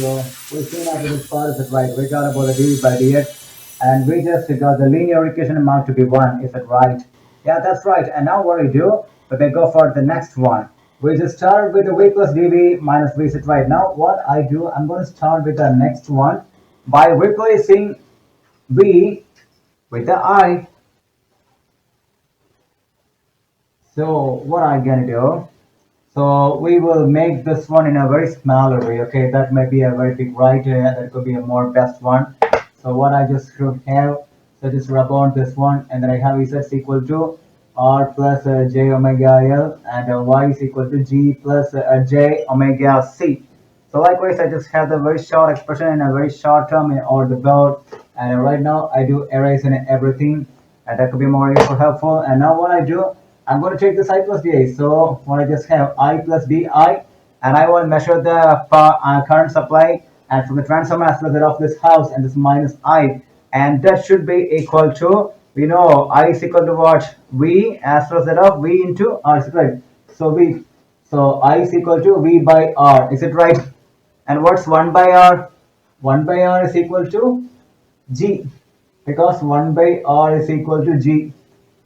video, we seen after this part is it right? We got about the dv by dx, and we just got the linear equation amount to be 1. Is it right? Yeah, that's right. And now what we do, we go for the next one. We just start with the v plus dv minus v. Is it right? Now what I do, I'm going to start with the next one by replacing v with the I. So what I'm gonna do, so we will make this one in a very smaller way. Okay, that may be a very big right here, that could be a more best one. So what I just should have, so just rub on this one, and then I have z is equal to r plus j omega l, and y is equal to g plus j omega c. So likewise, I just have the very short expression in a very short term or the board, and right now I do erase and everything, and that could be more useful, helpful. And now what I do, I'm going to take this I plus di. So what I just have I plus di, and I will measure the current supply and from the transformer as well as of this house, and this minus I, and that should be equal to, we know I is equal to what, V as well as that of V into R. Is it right? So I is equal to V by R. Is it right? And what's 1 by R? 1 by R is equal to G, because 1 by R is equal to G.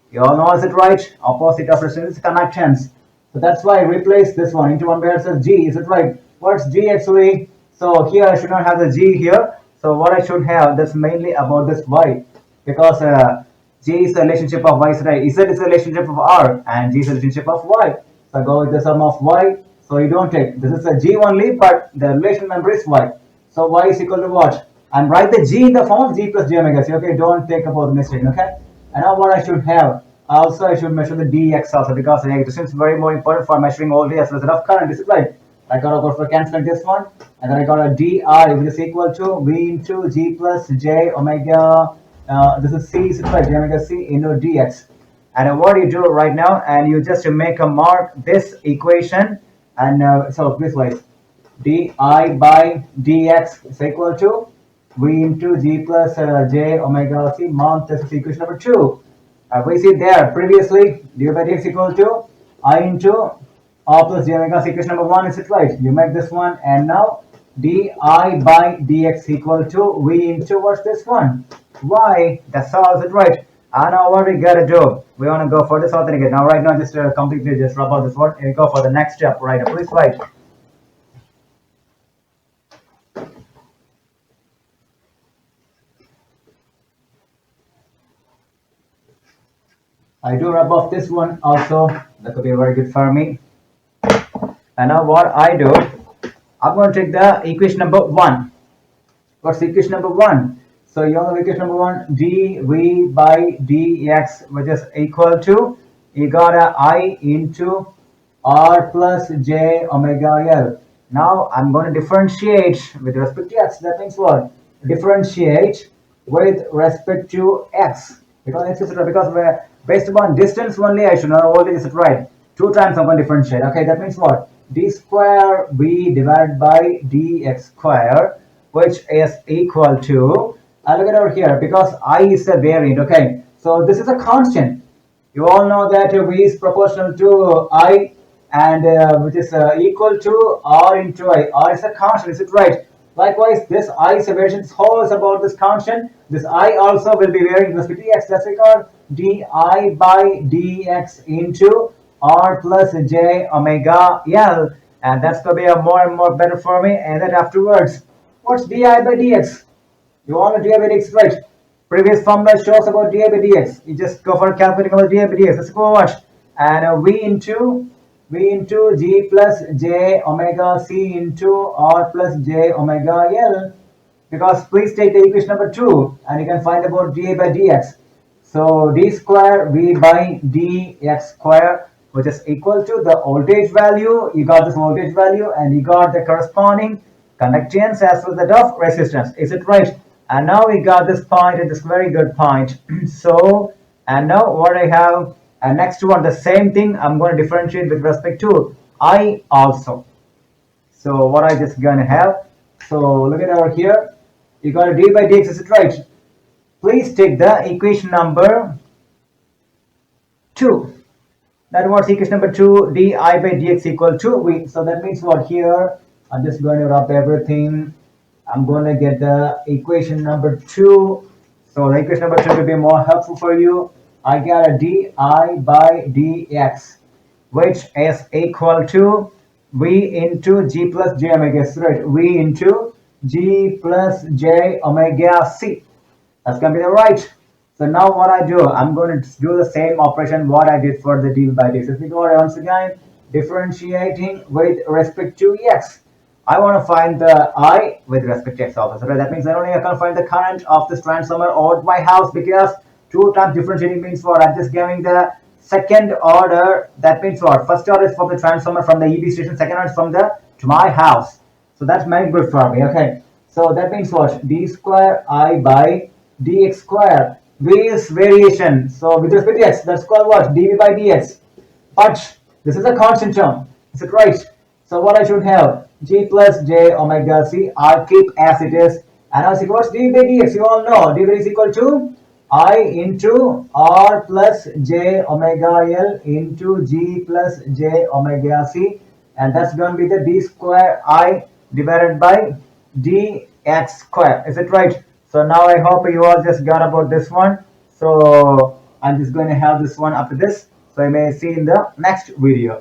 You all know, is it right? Opposite of resistance is conductance. So that's why I replace this one into 1 by R says G. Is it right? What's G actually? So here I should not have the G here. So what I should have, that's mainly about this Y, because G is a relationship of Y, right? Z is a relationship of R, and G is a relationship of Y. So I go with the sum of Y. So you don't take, this is a G only, but the relation number is Y. So Y is equal to what? And write the G in the form of G plus J omega C. Okay, don't take about the mistake. Okay. And now what I should have, also I should measure the dx also, because this is very more important for measuring voltage as well as of current. Is it right? I got to go for canceling this one, and then I got a dr which is equal to v into g plus j omega. This is c, is it right? J omega c into dx. And what you do right now, and you just make a mark this equation, and so this way, di by dx is equal to v into g plus j omega c mount. This is equation number 2. We see there previously d by dx equal to I into r plus j omega c. Equation number 1. Is it right? You make this one, and now di by dx equal to v into what's this one? Y. That's all. Is it right? And now what we gotta do? We wanna go for this authenticate. Now right now just completely just rub out this one and go for the next step. Right now, please write. I do rub off this one also. That could be very good for me. And now what I do, I'm going to take the equation number 1. What's equation number 1? So you know equation number 1, dv by dx, which is equal to, you got a I into r plus j omega l. Now I'm going to differentiate with respect to x. That means what? Differentiate with respect to x. Because we're based upon distance only, I should know voltage. Is it right? 2 times I'm going to differentiate. Okay, that means what? D square v divided by dx square, which is equal to, look at over here, because I is a variant. Okay, so this is a constant. You all know that v is proportional to I, and which is equal to r into I. R is a constant. Is it right? Likewise, this I is a variation. This whole is about this constant. This I also will be varying with respect to x. That's called di by dx into r plus j omega l, and that's going to be a more and more better for me. And then afterwards, what's di by dx? You all know di by dx, right? Previous formula shows about di by dx. You just go for calculating about di by dx. Let's go watch. And v into g plus j omega c into r plus j omega l, because please take the equation number 2 and you can find about dA by dx. So d square v by dx square, which is equal to the voltage value. You got this voltage value, and you got the corresponding conductance as well as that of resistance. Is it right? And now we got this point, and this very good point. So, and now what I have, and next one, the same thing, I'm going to differentiate with respect to I also. So what I just gonna have, so look at over here, you got a d by dx. Is it right? Please take the equation number 2. That was equation number 2, di by dx equal to v. So that means what here, I'm just going to rub everything, I'm going to get the equation number 2. So the equation number 2 will be more helpful for you. I got a di by dx, which is equal to v into g plus j omega c, right? V into g plus j omega c. That's going to be the right. So now what I do, I'm going to do the same operation what I did for the d by dx. If we go once again, differentiating with respect to x. I want to find the I with respect to x also. So that means not only I can find the current of this transformer or my house, because 2 times differentiating means what? I'm just giving the second order. That means what? First order is from the transformer from the EB station, second order is from the to my house. So that's very good for me. Okay. So that means what? D square I by dx square. V is variation. So with respect to x, that's called what? dv by dx. But this is a constant term. Is it right? So what I should have? G plus j omega c. I'll keep as it is. And now see what's d by dx? You all know d is equal to I into r plus j omega l into g plus j omega c. And that's going to be the d square I divided by dx square. Is it right? So now I hope you all just got about this one. So I'm just going to have this one after this. So you may see in the next video.